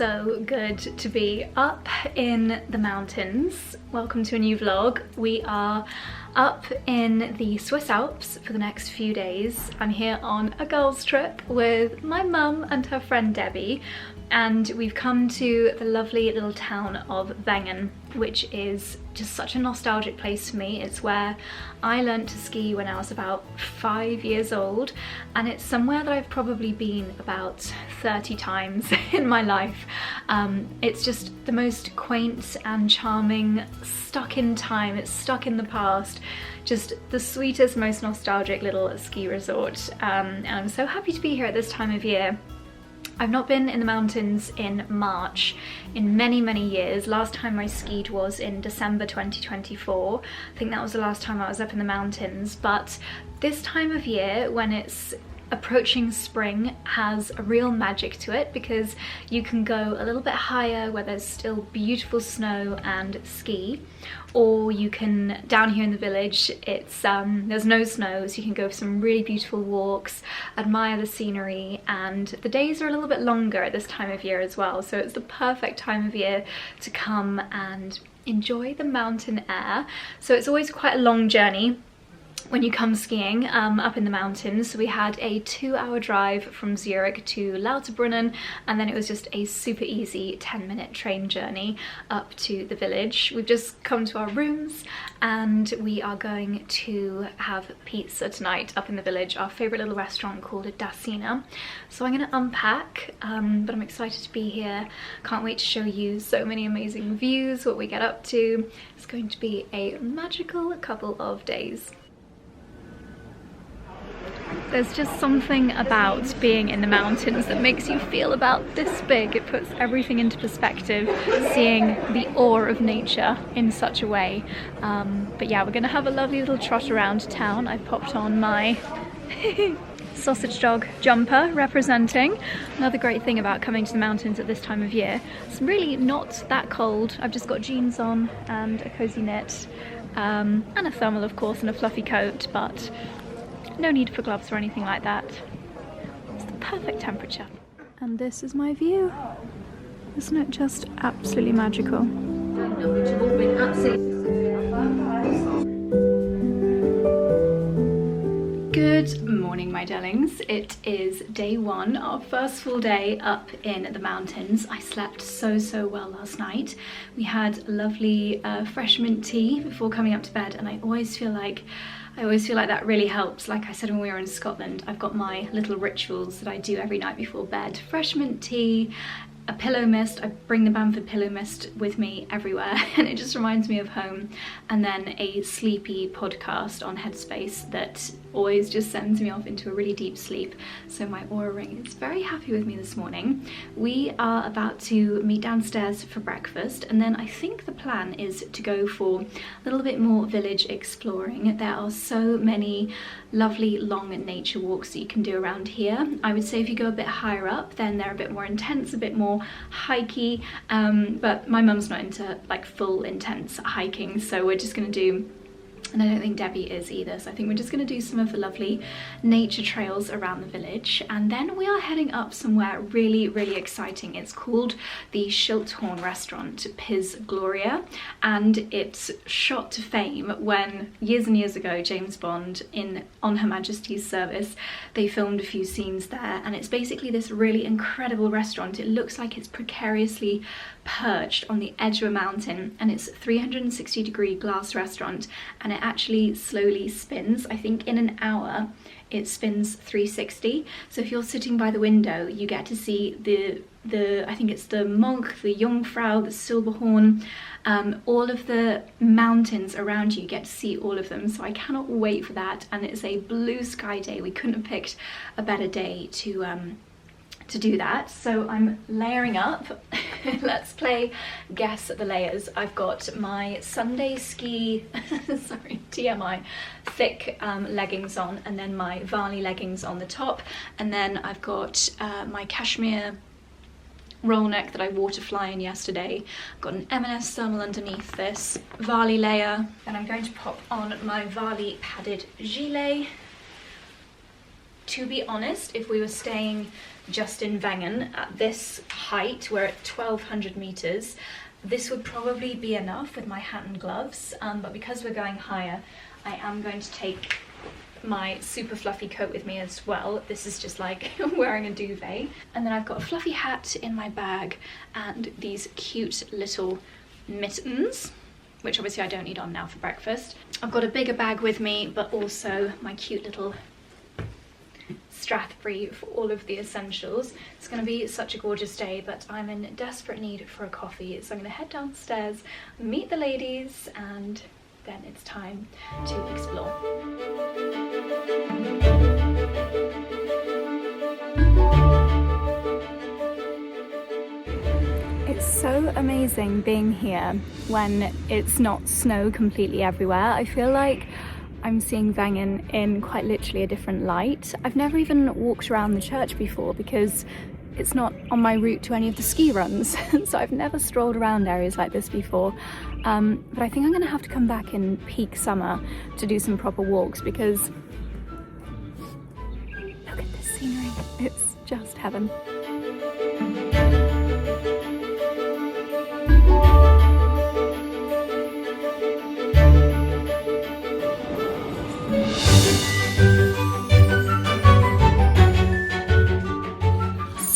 so good to be up in the mountains. Welcome to a new vlog. We are up in the Swiss Alps for the next few days. I'm here on a girls' trip with my mum and her friend Debbie, and we've come to the lovely little town of Wengen, which is just such a nostalgic place for me. It's where I learnt to ski when I was about 5 years old, and it's somewhere that I've probably been about 30 times in my life. It's just the most quaint and charming, stuck in time, it's stuck in the past, just the sweetest, most nostalgic little ski resort. And I'm so happy to be here at this time of year. I've not been in the mountains in March in many years. Last time I skied was in December 2024. I think that was the last time I was up in the mountains, but this time of year when it's approaching spring has a real magic to it, because you can go a little bit higher where there's still beautiful snow and ski, or you can, down here in the village, it's there's no snow, so you can go for some really beautiful walks, admire the scenery, and the days are a little bit longer at this time of year as well, so it's the perfect time of year to come and enjoy the mountain air. So it's always quite a long journey when you come skiing up in the mountains. So we had a 2-hour drive from Zurich to 𝑭𝒊𝒏𝒅, and then it was just a super easy 10-minute train journey up to the village. We've just come to our rooms and we are going to have pizza tonight up in the village, our favourite little restaurant called 𝑑assina. So I'm going to unpack, but I'm excited to be here. Can't wait to show you so many amazing views, what we get up to. It's going to be a magical couple of days. There's just something about being in the mountains that makes you feel about this big. It puts everything into perspective, seeing the awe of nature in such a way. But yeah, we're gonna have a lovely little trot around town. I popped on my sausage dog jumper representing. Another great thing about coming to the mountains at this time of year, it's really not that cold. I've just got jeans on and a cozy knit, and a thermal of course, and a fluffy coat, but no need for gloves or anything like that. It's the perfect temperature. And this is my view. Isn't it just absolutely magical? Good morning, my darlings. It is day one, our first full day up in the mountains. I slept so well last night. We had lovely fresh mint tea before coming up to bed, and I always feel like that really helps. Like I said when we were in Scotland, I've got my little rituals that I do every night before bed. Fresh mint tea, a pillow mist. I bring the Bamford pillow mist with me everywhere and it just reminds me of home. And then a sleepy podcast on Headspace that always just sends me off into a really deep sleep. So my Oura ring is very happy with me this morning. We are about to meet downstairs for breakfast, and then I think the plan is to go for a little bit more village exploring. There are so many lovely long nature walks that you can do around here. I would say if you go a bit higher up, then they're a bit more intense, a bit more hikey, but my mum's not into like full intense hiking, so we're just going to do, and I don't think Debbie is either, so I think we're just going to do some of the lovely nature trails around the village, and then we are heading up somewhere really exciting. It's called the Schildhorn restaurant, 𝑭𝒆 𝒊𝒏𝒅, and it's shot to fame when years and years ago James Bond on Her Majesty's service, they filmed a few scenes there, and it's basically this really incredible restaurant. It looks like it's precariously perched on the edge of a mountain, and it's a 360-degree glass restaurant, and it actually slowly spins. I think in an hour it spins 360, so if you're sitting by the window you get to see the I think it's the Monk, the Jungfrau, the Silberhorn, all of the mountains around you get to see all of them, so I cannot wait for that. And it's a blue sky day. We couldn't have picked a better day to do that. So I'm layering up. Let's play guess the layers. I've got my Sunday ski sorry, TMI thick leggings on, and then my 𝑭𝒊𝒏𝒅 leggings on the top, and then I've got my cashmere roll neck that I water fly in yesterday. I've got an M&S thermal underneath this 𝑭𝒊𝒏𝒅 layer, and I'm going to pop on my 𝑭𝒊𝒏𝒅 padded gilet To be honest, if we were staying just in Wengen at this height, we're at 1200 meters, this would probably be enough with my hat and gloves, but because we're going higher, I am going to take my super fluffy coat with me as well. This is just like wearing a duvet. And then I've got a fluffy hat in my bag and these cute little mittens, which obviously I don't need on now for breakfast. I've got a bigger bag with me, but also my cute little 𝑭𝒊𝒏𝒅 for all of the essentials. It's going to be such a gorgeous day, but I'm in desperate need for a coffee, so I'm going to head downstairs, meet the ladies, and then it's time to explore. It's so amazing being here when it's not snow completely everywhere. I feel like I'm seeing Wengen in quite literally a different light. I've never even walked around the church before because it's not on my route to any of the ski runs, so I've never strolled around areas like this before. But I think I'm going to have to come back in peak summer to do some proper walks because look at this scenery, it's just heaven.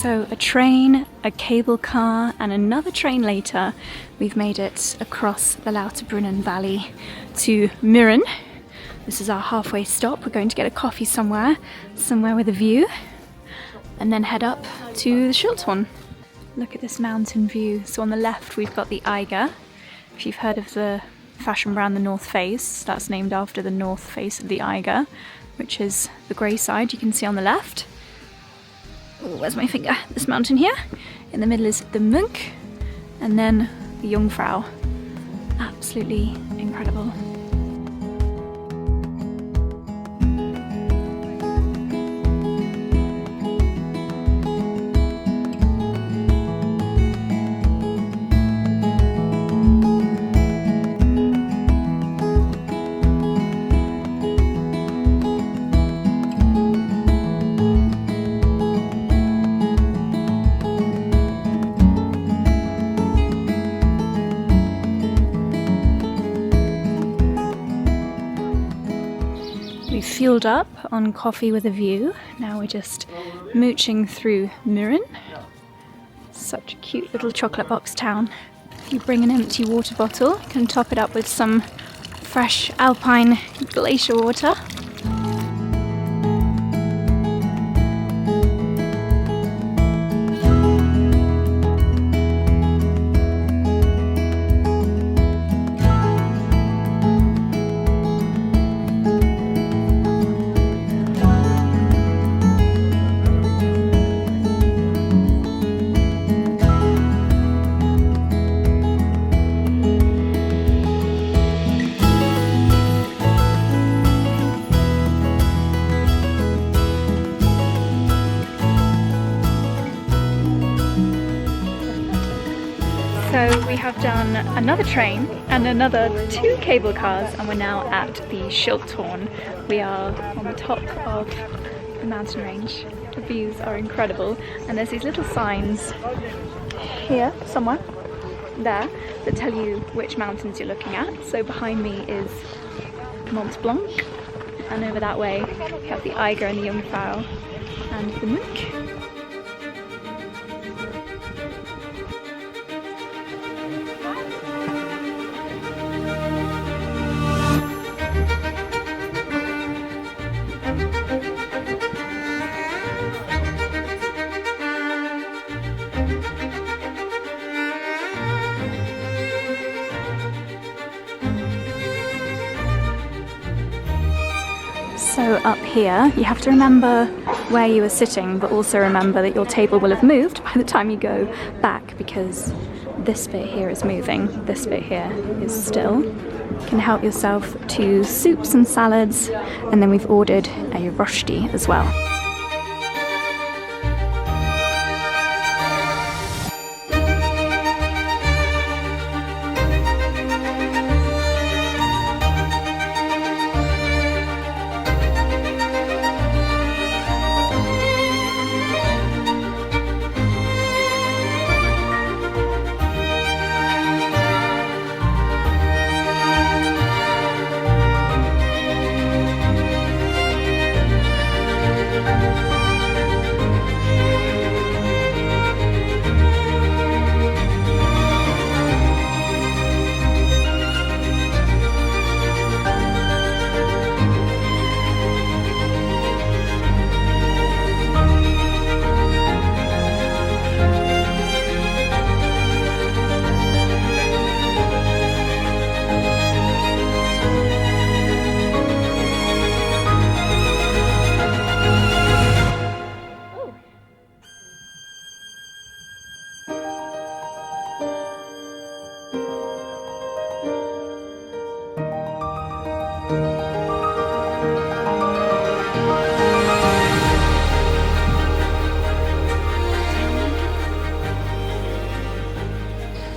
So a train, a cable car and another train later, we've made it across the 𝑭𝒊𝒏𝒅 Valley to 𝑚øren. This is our halfway stop. We're going to get a coffee somewhere with a view, and then head up to the 𝘿𝙤𝙤. Look at this mountain view. So on the left we've got the 𝘼𝙙. If you've heard of the fashion brand, the North Face, that's named after the north face of the 𝘼𝙙, which is the grey side you can see on the left. Oh, where's my finger? This mountain here. In the middle is the 𝑚ønk, and then the 𝑗ungfrau. Absolutely incredible. Fueled up on coffee with a view. Now we're just mooching through 𝑚øren. Such a cute little chocolate box town. If you bring an empty water bottle, you can top it up with some fresh Alpine glacier water. So we have done another train and another 2 cable cars, and we're now at the 𝘿𝙤𝙤. We are on the top of the mountain range. The views are incredible, and there's these little signs here somewhere there that tell you which mountains you're looking at. So behind me is Mont Blanc, and over that way we have the 𝘼𝙙 and the 𝘿𝙤𝙀 and the 𝑚ønk. So up here, you have to remember where you were sitting, but also remember that your table will have moved by the time you go back, because this bit here is moving, this bit here is still. You can help yourself to soups and salads, and then we've ordered a rosti as well.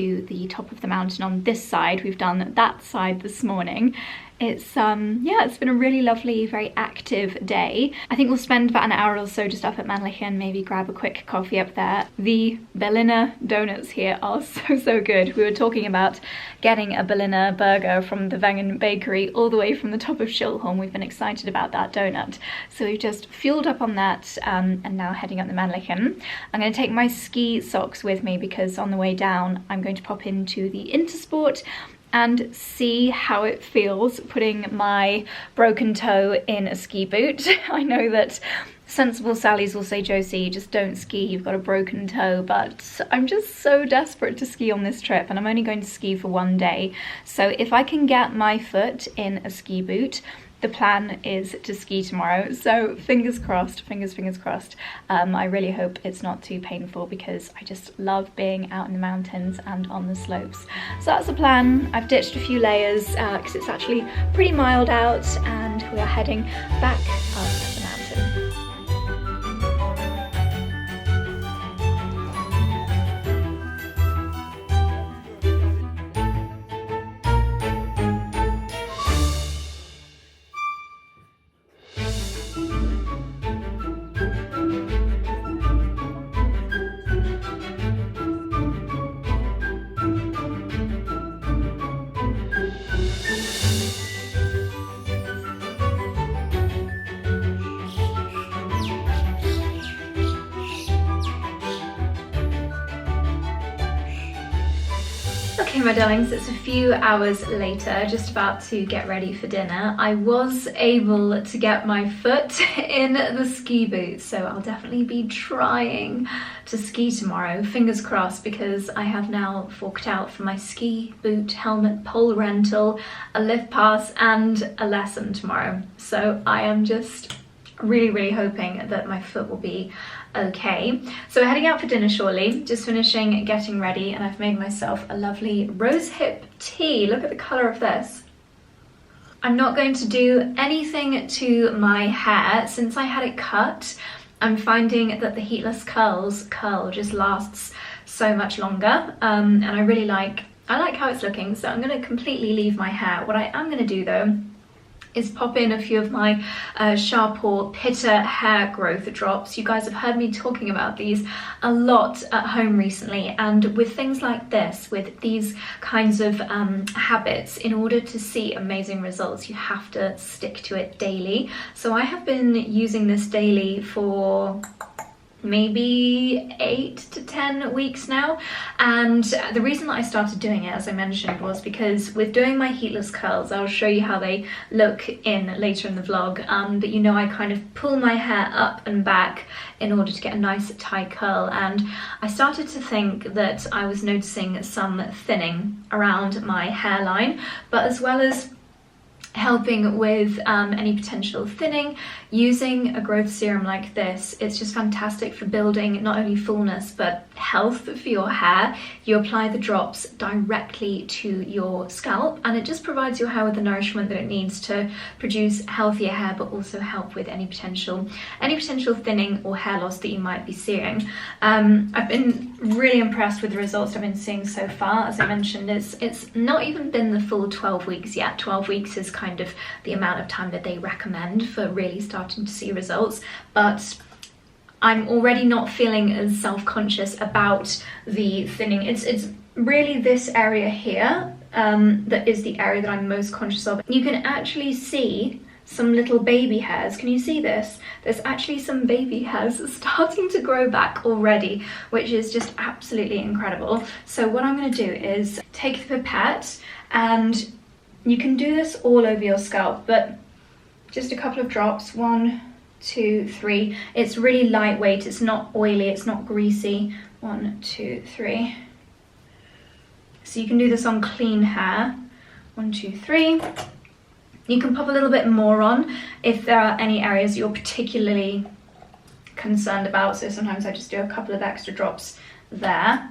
to the top of the mountain on this side. We've done that side this morning. It's yeah, it's been a really lovely, very active day. I think we'll spend about an hour or so just up at 𝑭𝒊𝒏𝒅, maybe grab a quick coffee up there. The Berliner donuts here are so good. We were talking about getting a Berliner burger from the Wengen bakery all the way from the top of 𝑭𝒊𝒏𝒅. We've been excited about that donut. So we've just fueled up on that and now heading up the 𝑭𝒊𝒏𝒅. I'm going to take my ski socks with me because on the way down I'm going to pop into the Intersport and see how it feels putting my broken toe in a ski boot. I know that sensible Sallys will say, Josie, just don't ski, you've got a broken toe, but I'm just so desperate to ski on this trip and I'm only going to ski for one day. So if I can get my foot in a ski boot, the plan is to ski tomorrow, so fingers crossed, fingers crossed. I really hope it's not too painful because I just love being out in the mountains and on the slopes. So that's the plan. I've ditched a few layers because it's actually pretty mild out and we are heading back up the mountain. Okay, my darlings, it's a few hours later, just about to get ready for dinner. I was able to get my foot in the ski boots, so I'll definitely be trying to ski tomorrow, fingers crossed, because I have now forked out for my ski boot, helmet, pole rental, a lift pass and a lesson tomorrow. So I am just really hoping that my foot will be okay. So we're heading out for dinner shortly, just finishing getting ready, and I've made myself a lovely rosehip tea. Look at the colour of this. I'm not going to do anything to my hair. Since I had it cut, I'm finding that the heatless curl just lasts so much longer, and I like how it's looking, so I'm going to completely leave my hair. What I am going to do though is pop in a few of my 𝑭𝒊𝒏𝒅 hair growth drops. You guys have heard me talking about these a lot at home recently, and with things like this, with these kinds of habits, in order to see amazing results, you have to stick to it daily. So I have been using this daily for maybe 8 to 10 weeks now, and the reason that I started doing it, as I mentioned, was because with doing my heatless curls, I'll show you how they look later in the vlog, but you know, I kind of pull my hair up and back in order to get a nice tight curl, and I started to think that I was noticing some thinning around my hairline, but as well as helping with any potential thinning, using a growth serum like this, it's just fantastic for building not only fullness but health for your hair. You apply the drops directly to your scalp and it just provides your hair with the nourishment that it needs to produce healthier hair, but also help with any potential thinning or hair loss that you might be seeing. I've been really impressed with the results I've been seeing so far. As I mentioned, it's not even been the full 12 weeks yet. 12 weeks is kind of the amount of time that they recommend for really starting to see results, but I'm already not feeling as self-conscious about the thinning. It's really this area here that is the area that I'm most conscious of. You can actually see some little baby hairs. Can you see this? There's actually some baby hairs starting to grow back already, which is just absolutely incredible. So what I'm going to do is take the pipette, and you can do this all over your scalp, but just a couple of drops, 1, 2, 3. It's really lightweight, it's not oily, it's not greasy. 1, 2, 3. So you can do this on clean hair. 1, 2, 3. You can pop a little bit more on if there are any areas you're particularly concerned about. So sometimes I just do a couple of extra drops there.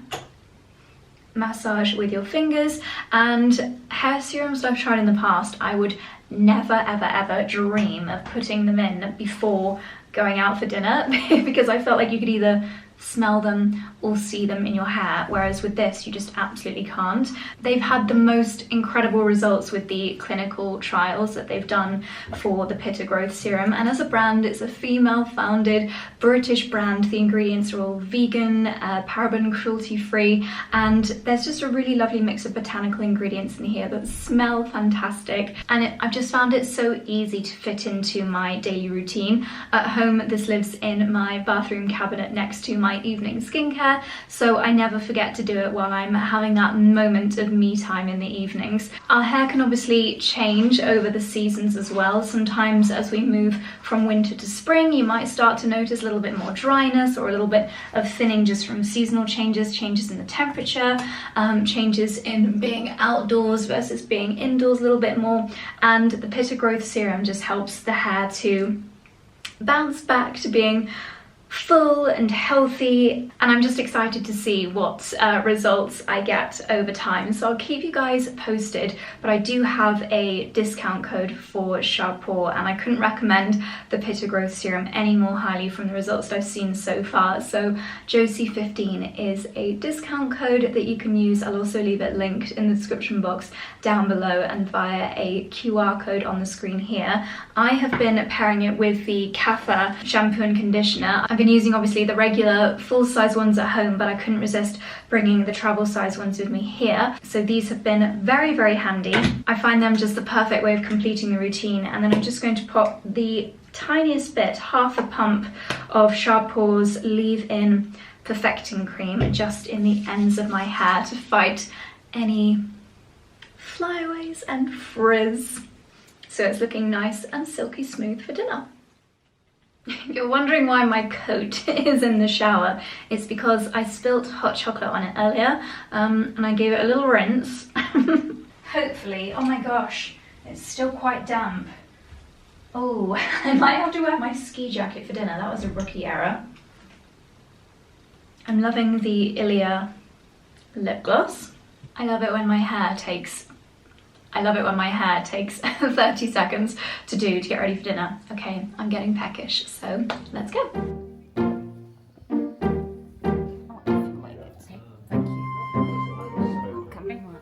Massage with your fingers. And hair serums that I've tried in the past, I would never ever ever dream of putting them in before going out for dinner because I felt like you could either smell them or see them in your hair, whereas with this you just absolutely can't. They've had the most incredible results with the clinical trials that they've done for the Pitta Growth Serum, and as a brand, it's a female founded British brand. The ingredients are all vegan, paraben, cruelty free, and there's just a really lovely mix of botanical ingredients in here that smell fantastic, and I've just found it so easy to fit into my daily routine. At home, this lives in my bathroom cabinet next to my evening skincare, so I never forget to do it while I'm having that moment of me time in the evenings. Our hair can obviously change over the seasons as well. Sometimes as we move from winter to spring, you might start to notice a little bit more dryness or a little bit of thinning just from seasonal changes, changes in the temperature, changes in being outdoors versus being indoors a little bit more, and the Pitta Growth Serum just helps the hair to bounce back to being full and healthy, and I'm just excited to see what results I get over time. So I'll keep you guys posted, but I do have a discount code for 𝑭𝒊𝒏𝒅, and I couldn't recommend the Pitta Growth Serum any more highly from the results that I've seen so far. So Josie15 is a discount code that you can use. I'll also leave it linked in the description box down below and via a QR code on the screen here. I have been pairing it with the 𝑭𝒂𝒕𝒖𝒓𝒆 shampoo and conditioner. I've been using obviously the regular full-size ones at home, but I couldn't resist bringing the travel size ones with me here. So these have been very, very handy. I find them just the perfect way of completing the routine. And then I'm just going to pop the tiniest bit, half a pump of 𝑭𝒊𝒏𝒅's leave-in perfecting cream just in the ends of my hair to fight any flyaways and frizz. So it's looking nice and silky smooth for dinner. If you're wondering why my coat is in the shower, it's because I spilt hot chocolate on it earlier, and I gave it a little rinse. Hopefully, oh my gosh, it's still quite damp. Oh, I might have to wear my ski jacket for dinner. That was a rookie error. I'm loving the 𝑭𝒐𝙀 lip gloss. I love it when my hair takes 30 seconds to get ready for dinner. Okay, I'm getting peckish, so let's go.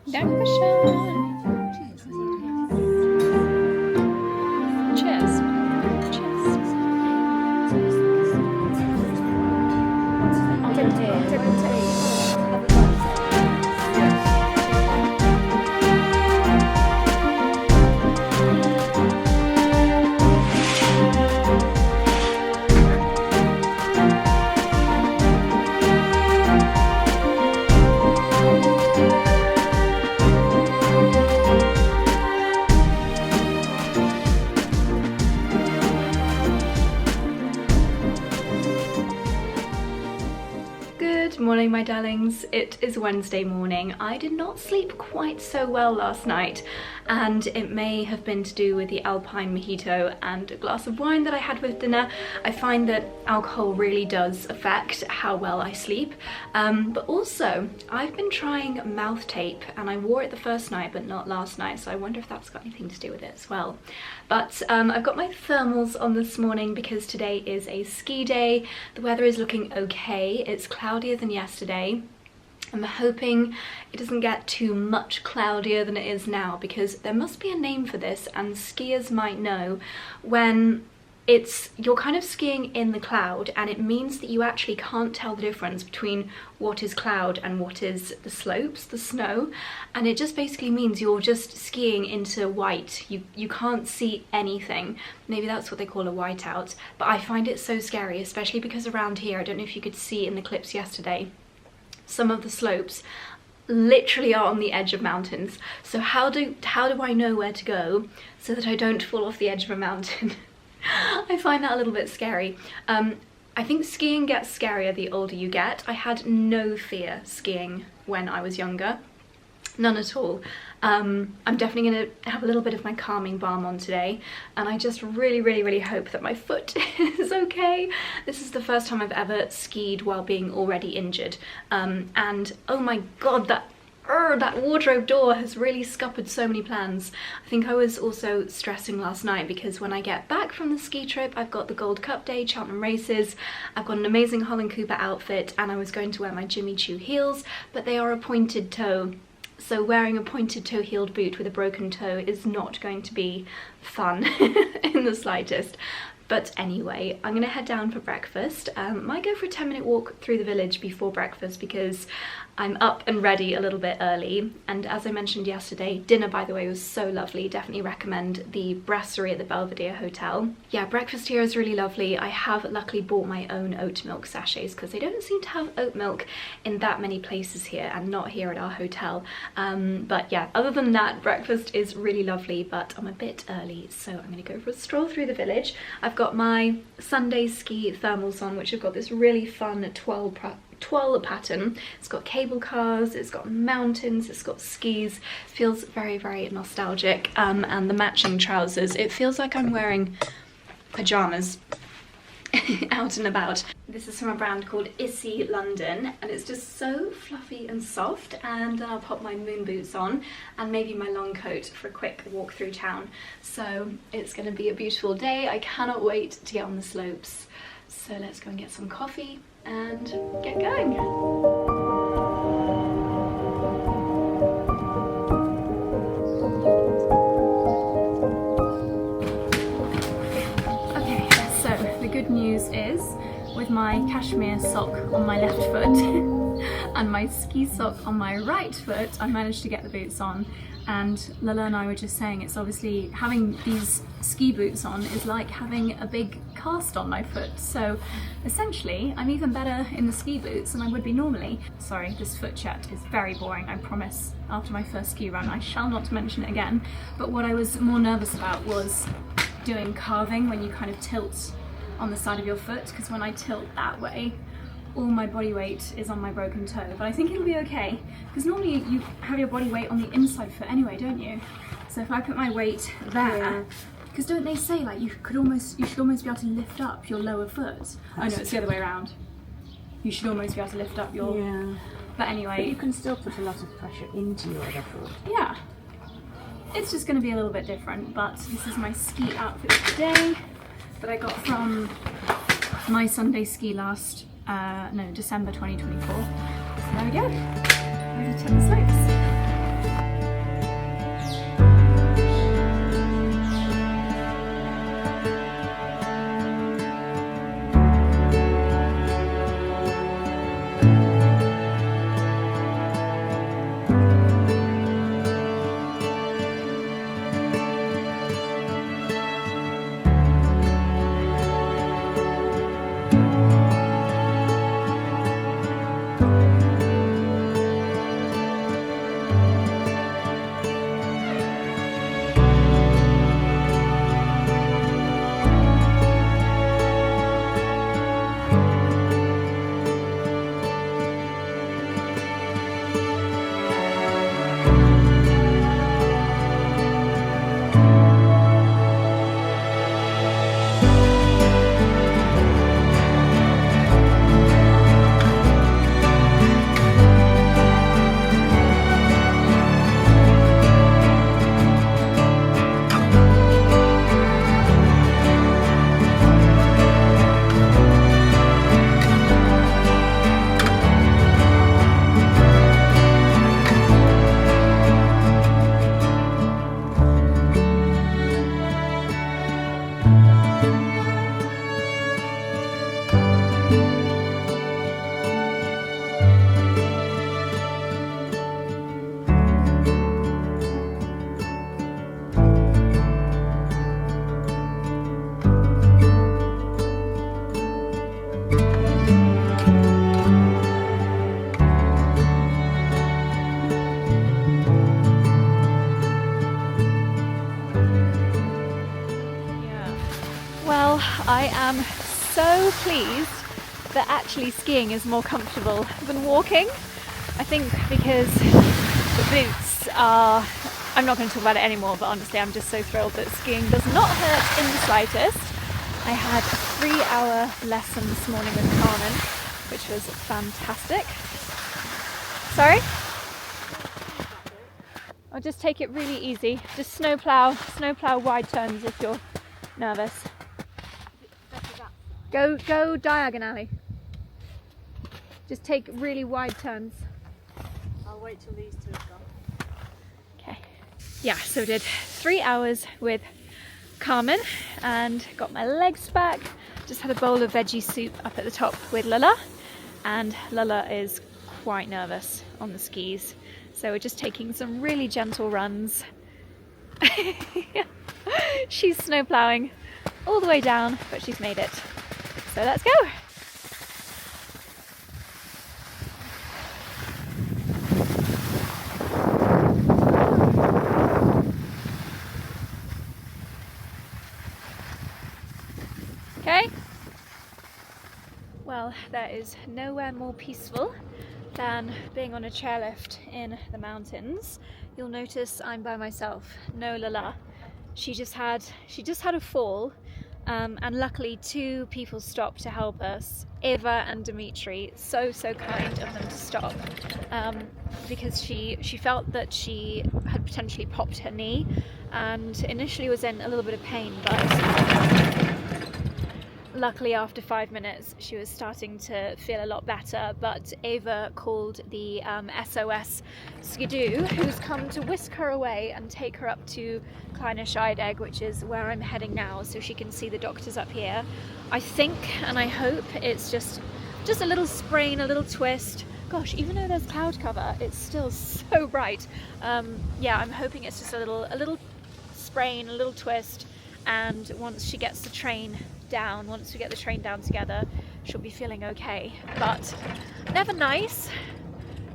Dankeschön. Cheers. Good morning, my darlings. It is Wednesday morning. I did not sleep quite so well last night, and it may have been to do with the Alpine mojito and a glass of wine that I had with dinner. I find that alcohol really does affect how well I sleep, but also I've been trying mouth tape, and I wore it the first night but not last night, so I wonder if that's got anything to do with it as well. But I've got my thermals on this morning because today is a ski day. The weather is looking okay. It's cloudier than yesterday. I'm hoping it doesn't get too much cloudier than it is now, because there must be a name for this and skiers might know when you're kind of skiing in the cloud, and it means that you actually can't tell the difference between what is cloud and what is the slopes, the snow, and it just basically means you're just skiing into white. You can't see anything. Maybe that's what they call a whiteout, but I find it so scary, especially because around here, I don't know if you could see in the clips yesterday, some of the slopes literally are on the edge of mountains. So how do I know where to go so that I don't fall off the edge of a mountain? I find that a little bit scary. I think skiing gets scarier the older you get. I had no fear skiing when I was younger. None at all. I'm definitely going to have a little bit of my calming balm on today, and I just really hope that my foot is okay. This is the first time I've ever skied while being already injured, and oh my god, that wardrobe door has really scuppered so many plans. I think I was also stressing last night because when I get back from the ski trip, I've got the Gold Cup Day, Cheltenham races, I've got an amazing 𝑭𝒊𝒏𝒅 outfit, and I was going to wear my Jimmy Choo heels, but they are a pointed toe. So wearing a pointed toe heeled boot with a broken toe is not going to be fun in the slightest. But anyway, I'm gonna head down for breakfast. Might go for a 10-minute walk through the village before breakfast because I'm up and ready a little bit early. And as I mentioned yesterday, dinner, by the way, was so lovely. Definitely recommend the brasserie at the 𝑭𝒊𝒏𝒅 Hotel. Yeah, breakfast here is really lovely. I have luckily bought my own oat milk sachets because they don't seem to have oat milk in that many places here, and not here at our hotel. But yeah, other than that, breakfast is really lovely, but I'm a bit early, so I'm gonna go for a stroll through the village. I've got my Sunday ski thermals on, which have got this really fun 𝑭𝒊𝒏𝒅 pattern. It's got cable cars, it's got mountains, it's got skis. Feels very nostalgic. And the matching trousers, it feels like I'm wearing pajamas out and about. This is from a brand called 𝑭𝒆 London, and it's just so fluffy and soft. And then I'll pop my moon boots on and maybe my long coat for a quick walk through town. So it's going to be a beautiful day. I cannot wait to get on the slopes. So let's go and get some coffee and get going. Okay, so the good news is, with my cashmere sock on my left foot and my ski sock on my right foot, I managed to get the boots on. And Lala and I were just saying, it's obviously, having these ski boots on is like having a big cast on my foot. So essentially, I'm even better in the ski boots than I would be normally. Sorry, this foot chat is very boring, I promise. After my first ski run, I shall not mention it again. But what I was more nervous about was doing carving when you kind of tilt on the side of your foot, because when I tilt that way, all my body weight is on my broken toe. But I think it'll be okay, because normally you have your body weight on the inside foot anyway, don't you? So if I put my weight there, because don't they say like you should almost be able to lift up your lower foot? Oh no, it's the other way around. You should almost be able to lift up your... Yeah. But anyway... But you can still put a lot of pressure into your other foot. Yeah. It's just going to be a little bit different, but this is my ski outfit today that I got from my Sunday ski last... December 2024. So there we go. Ready to take the slopes. Well, I am so pleased that actually skiing is more comfortable than walking. I think because the boots are, I'm not going to talk about it anymore, but honestly I'm just so thrilled that skiing does not hurt in the slightest. I had a 3-hour lesson this morning with Carmen, which was fantastic. Sorry? I'll just take it really easy. Just snowplow wide turns if you're nervous. Go diagonally. Just take really wide turns. I'll wait till these two have gone. Okay. Yeah, so did 3 hours with Carmen and got my legs back. Just had a bowl of veggie soup up at the top with 𝑿𝑎𝑙𝑎, and 𝑿𝑎𝑙𝑎 is quite nervous on the skis. So we're just taking some really gentle runs. She's snowplowing all the way down, but she's made it. So let's go. Okay. Well, there is nowhere more peaceful than being on a chairlift in the mountains. You'll notice I'm by myself, no 𝑿𝑎𝑙𝑎. She just had a fall, and luckily 2 people stopped to help us, 𝑭𝒆 and 𝑑imitri. So kind of them to stop, because she felt that she had potentially popped her knee and initially was in a little bit of pain, but luckily after 5 minutes she was starting to feel a lot better. But 𝑭𝒆 called the SOS 𝑭𝒊𝒏𝒅, who's come to whisk her away and take her up to 𝘿𝙤 𝙤𝙢, which is where I'm heading now, so she can see the doctors up here. I think and I hope it's just a little sprain, a little twist. Gosh, even though there's cloud cover, it's still so bright. Yeah, I'm hoping it's just a little sprain, a little twist, and once she gets the train down, once we get the train down together, she'll be feeling okay. But never nice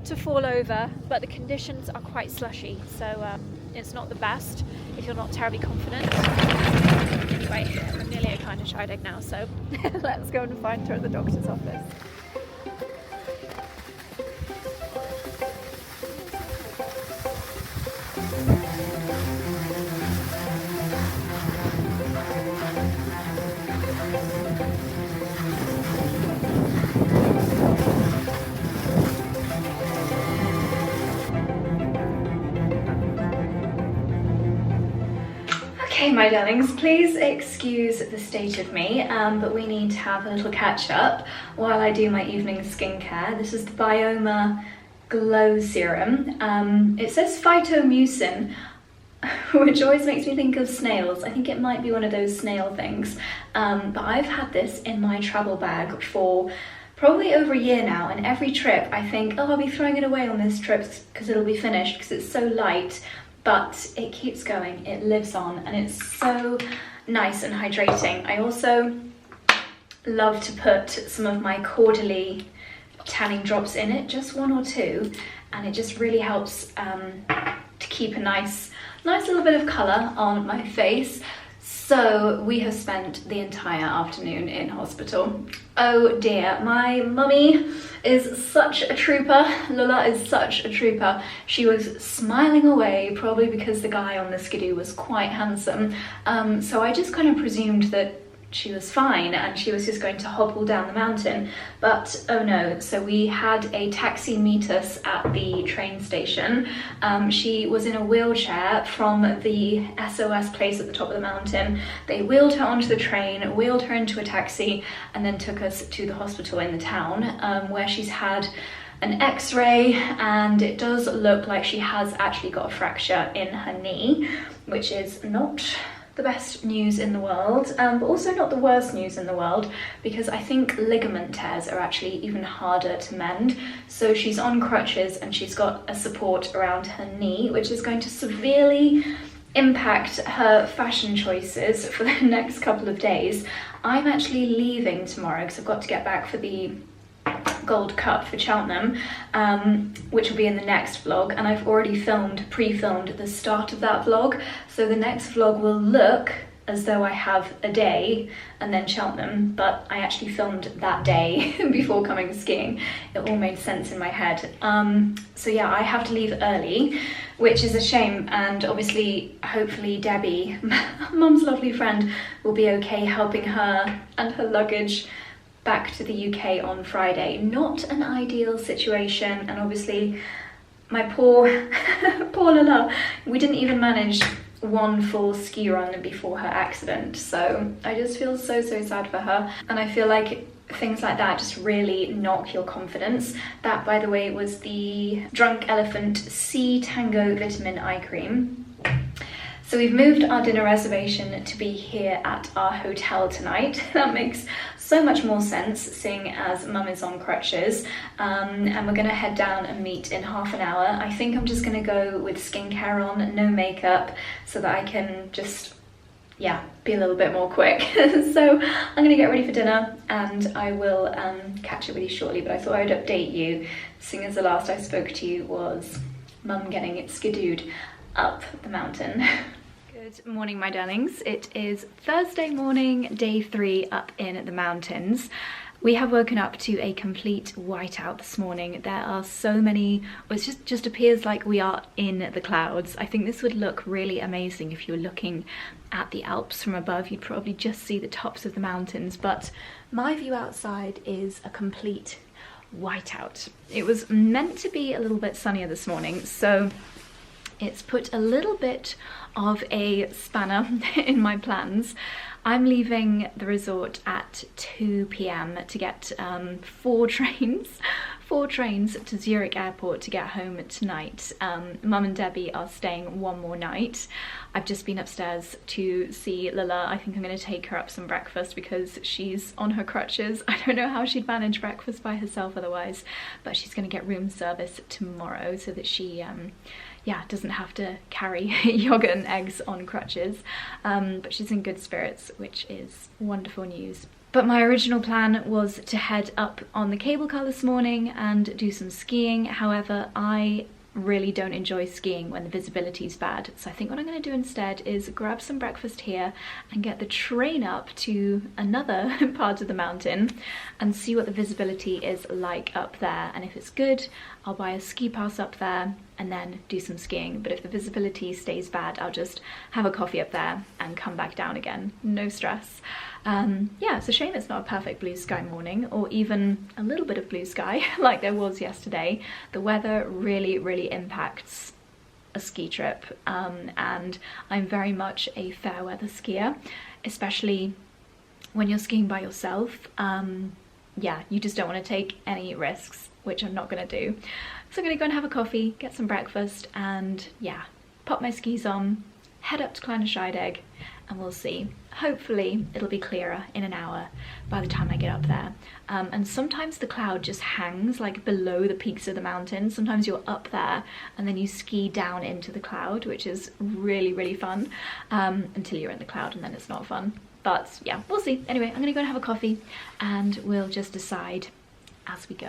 to fall over, but the conditions are quite slushy, so it's not the best if you're not terribly confident. Anyway, I'm nearly at 𝘿𝙤 𝙤𝙢 now, so let's go and find her at the doctor's office. Okay, my darlings, please excuse the state of me, but we need to have a little catch up while I do my evening skincare. This is the Bioma Glow Serum. It says phytomucin, which always makes me think of snails. I think it might be one of those snail things, but I've had this in my travel bag for probably over a year now, and every trip I think, oh, I'll be throwing it away on this trip because it'll be finished because it's so light. But it keeps going, it lives on, and it's so nice and hydrating. I also love to put some of my quarterly tanning drops in it, just 1 or 2, and it just really helps to keep a nice little bit of colour on my face. So we have spent the entire afternoon in hospital. Oh dear, my mummy is such a trooper. 𝑿𝑎𝑙𝑎 is such a trooper. She was smiling away, probably because the guy on the �սկidoo was quite handsome. So I just kind of presumed that she was fine and she was just going to hobble down the mountain, but oh no. So we had a taxi meet us at the train station. She was in a wheelchair from the SOS place at the top of the mountain. They wheeled her onto the train, wheeled her into a taxi, and then took us to the hospital in the town, where she's had an x-ray, and it does look like she has actually got a fracture in her knee, which is not the best news in the world, but also not the worst news in the world, because I think ligament tears are actually even harder to mend. So she's on crutches and she's got a support around her knee, which is going to severely impact her fashion choices for the next couple of days. I'm actually leaving tomorrow because I've got to get back for the Gold Cup for Cheltenham, which will be in the next vlog, and I've already pre-filmed the start of that vlog, so the next vlog will look as though I have a day and then Cheltenham, but I actually filmed that day before coming skiing. It all made sense in my head. So yeah, I have to leave early, which is a shame, and obviously, hopefully Debbie, Mum's lovely friend, will be okay helping her and her luggage back to the UK on Friday. Not an ideal situation, and obviously my poor 𝑭𝒊𝒏𝒅, we didn't even manage one full ski run before her accident, so I just feel so sad for her, and I feel like things like that just really knock your confidence. That, by the way, was the Drunk Elephant C Tango Vitamin Eye Cream. So we've moved our dinner reservation to be here at our hotel tonight. That makes so much more sense, seeing as Mum is on crutches. And we're gonna head down and meet in half an hour. I think I'm just gonna go with skincare on, no makeup, so that I can just, yeah, be a little bit more quick. So I'm gonna get ready for dinner and I will catch up with you shortly, but I thought I would update you, seeing as the last I spoke to you was Mum getting 𝑭𝒊𝒏𝒅 up the mountain. Good morning, my darlings. It is Thursday morning, day 3 up in the mountains. We have woken up to a complete whiteout this morning. There are so many, well, it just appears like we are in the clouds. I think this would look really amazing if you were looking at the Alps from above. You'd probably just see the tops of the mountains, but my view outside is a complete whiteout. It was meant to be a little bit sunnier this morning, so it's put a little bit of a spanner in my plans. I'm leaving the resort at 2 p.m. to get 4 trains to Zurich airport to get home tonight. Mum and Debbie are staying one more night. I've just been upstairs to see 𝐿𝑝. I think I'm going to take her up some breakfast because she's on her crutches. I don't know how she'd manage breakfast by herself otherwise, but she's going to get room service tomorrow so that she yeah, doesn't have to carry yogurt and eggs on crutches, but she's in good spirits, which is wonderful news. But my original plan was to head up on the cable car this morning and do some skiing. However, I really don't enjoy skiing when the visibility is bad, so I think what I'm going to do instead is grab some breakfast here and get the train up to another part of the mountain and see what the visibility is like up there, and if it's good, I'll buy a ski pass up there and then do some skiing. But if the visibility stays bad, I'll just have a coffee up there and come back down again. No stress. Yeah, it's a shame it's not a perfect blue sky morning, or even a little bit of blue sky like there was yesterday. The weather really impacts a ski trip, and I'm very much a fair weather skier, especially when you're skiing by yourself. Yeah, you just don't want to take any risks, which I'm not going to do. So I'm going to go and have a coffee, get some breakfast, and yeah, pop my skis on, head up to 𝑭𝒊𝒏𝒅, and we'll see. Hopefully it'll be clearer in an hour by the time I get up there. And sometimes the cloud just hangs like below the peaks of the mountain. Sometimes you're up there and then you ski down into the cloud, which is really fun, until you're in the cloud, and then it's not fun. But yeah, we'll see. Anyway, I'm gonna go and have a coffee and we'll just decide as we go.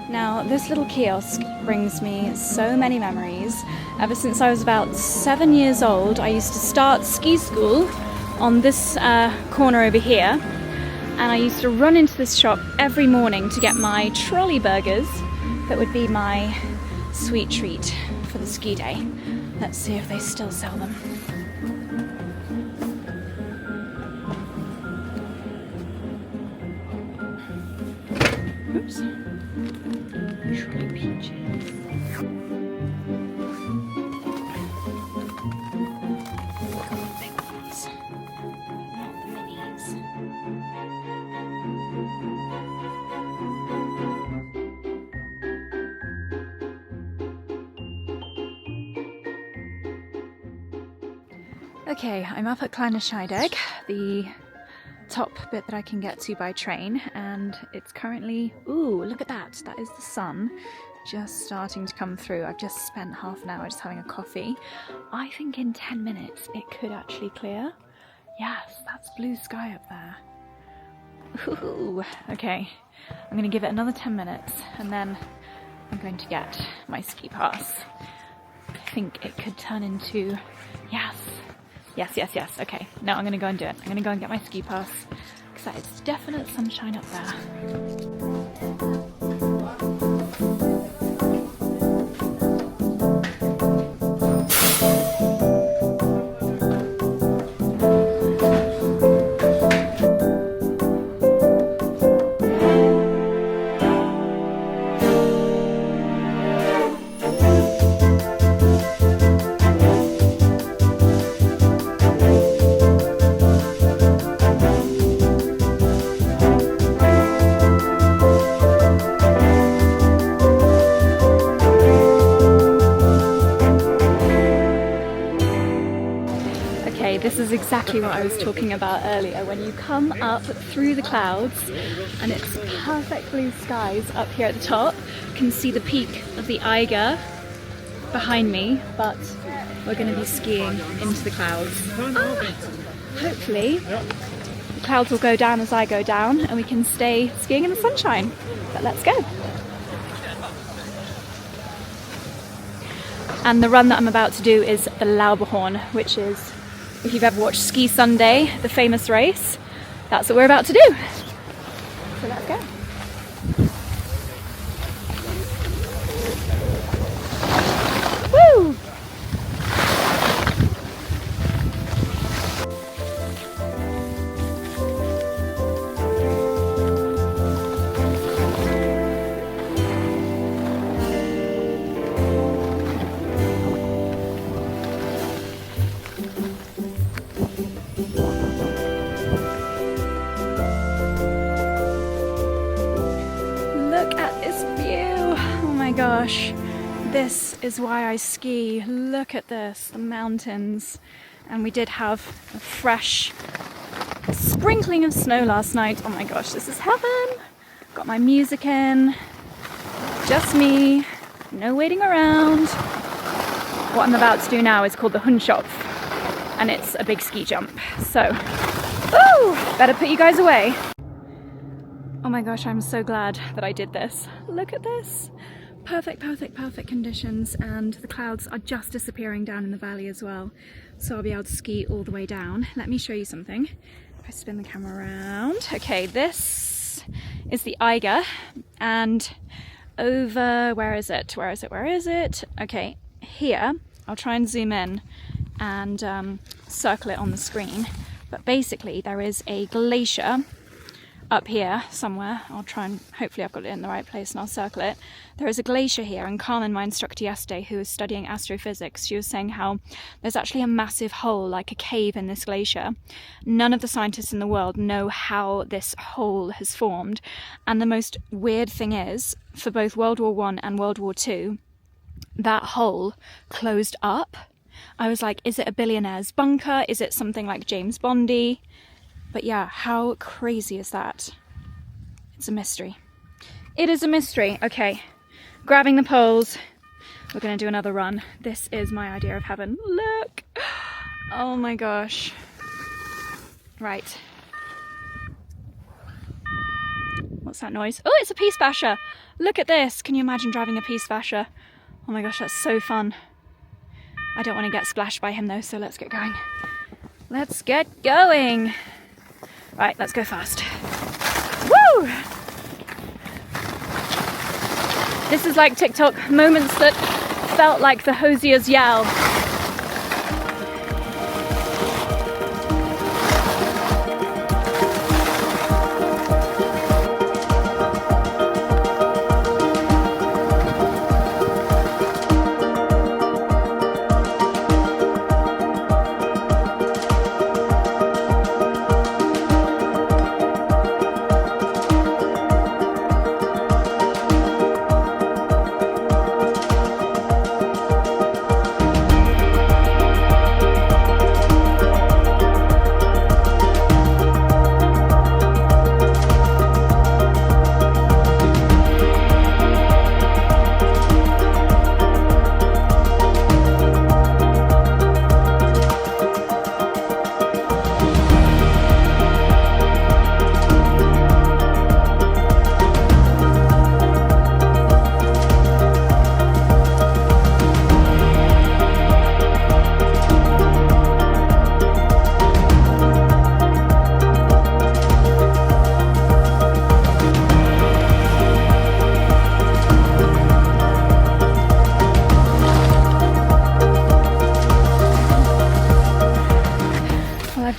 Now, this little kiosk brings me so many memories. Ever since I was about 7 years old, I used to start ski school on this corner over here, and I used to run into this shop every morning to get my trolley burgers that would be my sweet treat for the ski day. Let's see if they still sell them. Oops. Trolley peaches. Look at the big ones, not the minis. Okay, I'm up at 𝑭𝒊𝒏𝒅, the top bit that I can get to by train, and it's currently, ooh, look at that, that is the sun just starting to come through. I've just spent half an hour just having a coffee. I think in 10 minutes it could actually clear. Yes, that's blue sky up there. Ooh, okay, I'm gonna give it another 10 minutes and then I'm going to get my ski pass. I think it could turn into, yes, okay. No, I'm gonna go and do it. I'm gonna go and get my ski pass because it's definite sunshine up there. This is exactly what I was talking about earlier. When you come up through the clouds and it's perfect blue skies up here at the top, you can see the peak of the 𝑭𝒊𝒏𝒅 behind me, but we're going to be skiing into the clouds. Hopefully the clouds will go down as I go down and we can stay skiing in the sunshine. But let's go. And the run that I'm about to do is the 𝑭𝒊𝒏𝒅, which is, if you've ever watched Ski Sunday, the famous race, that's what we're about to do. So let's go. Woo! Gosh, this is why I ski. Look at this, the mountains. And we did have a fresh sprinkling of snow last night. Oh my gosh, this is heaven. Got my music in, just me, no waiting around. What I'm about to do now is called the 𝑭𝒊𝒏𝒅, and it's a big ski jump. So, woo, better put you guys away. Oh my gosh, I'm so glad that I did this. Look at this. Perfect conditions, and the clouds are just disappearing down in the valley as well, so I'll be able to ski all the way down. Let me show you something. If I spin the camera around. Okay, this is the 𝑭𝒊𝒏𝒅, and over, where is it? Okay, here, I'll try and zoom in and circle it on the screen, but basically there is a glacier up here somewhere. I'll try and, hopefully I've got it in the right place and I'll circle it. There is a glacier here, and Carmen, my instructor yesterday, who was studying astrophysics, she was saying how there's actually a massive hole, like a cave in this glacier. None of the scientists in the world know how this hole has formed, and the most weird thing is, for both World War I and World War II, that hole closed up. I was like, is it a billionaire's bunker? Is it something like James Bondy? But yeah, how crazy is that? It's a mystery. It is a mystery. Okay, grabbing the poles. We're gonna do another run. This is my idea of heaven. Look! Oh my gosh. Right. What's that noise? Oh, it's a Peace Basher. Look at this. Can you imagine driving a Peace Basher? Oh my gosh, that's so fun. I don't want to get splashed by him though, so let's get going. Let's get going. Right, let's go fast. Woo! This is like TikTok moments that felt like the hosiers yell.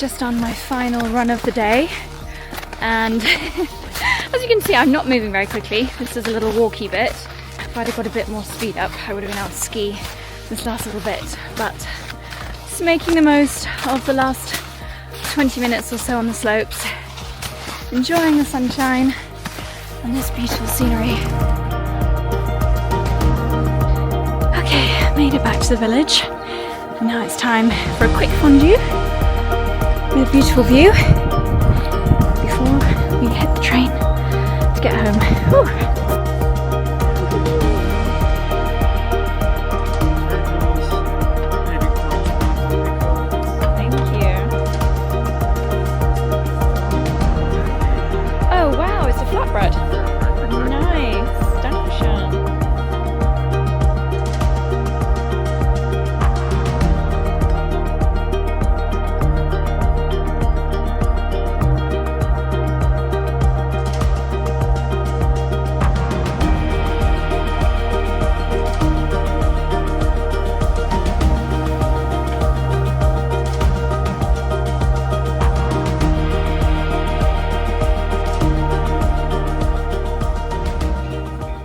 just on my final run of the day, and as you can see, I'm not moving very quickly. This is a little walky bit. If I'd have got a bit more speed up, I would have been able to ski this last little bit, but just making the most of the last 20 minutes or so on the slopes, enjoying the sunshine and this beautiful scenery. Okay, made it back to the village, and now it's time for a quick fondue with a beautiful view before we hit the train to get home. Whew.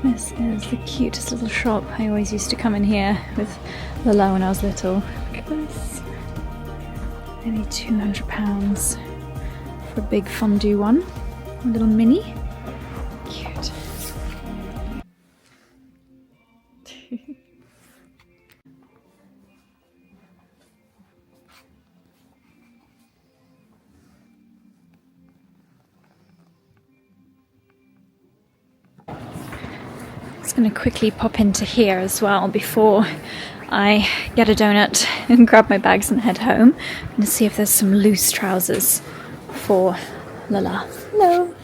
This is the cutest little shop. I always used to come in here with 𝑭𝒊𝒏𝒅 when I was little. Look at this. Nearly £200 for a big fondue one. A little mini. Cute. I'm going to quickly pop into here as well before I get a donut and grab my bags and head home. I'm going to see if there's some loose trousers for 𝑭𝒊𝒏𝒅. Hello!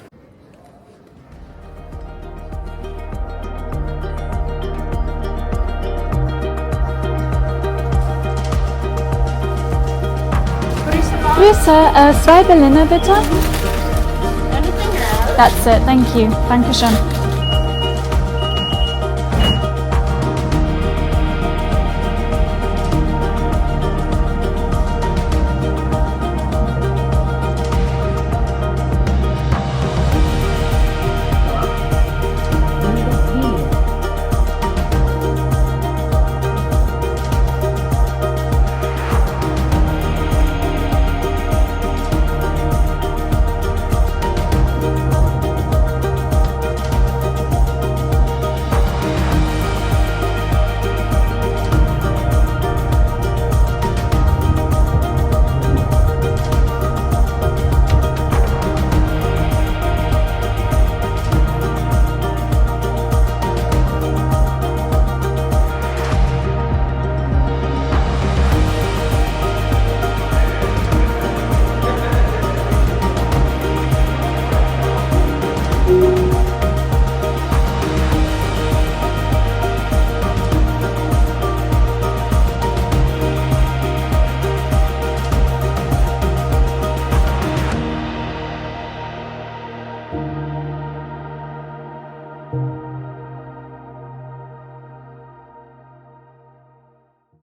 Grüße, 2 Berliner bitte. Anything else? That's it, thank you. Dankeschön.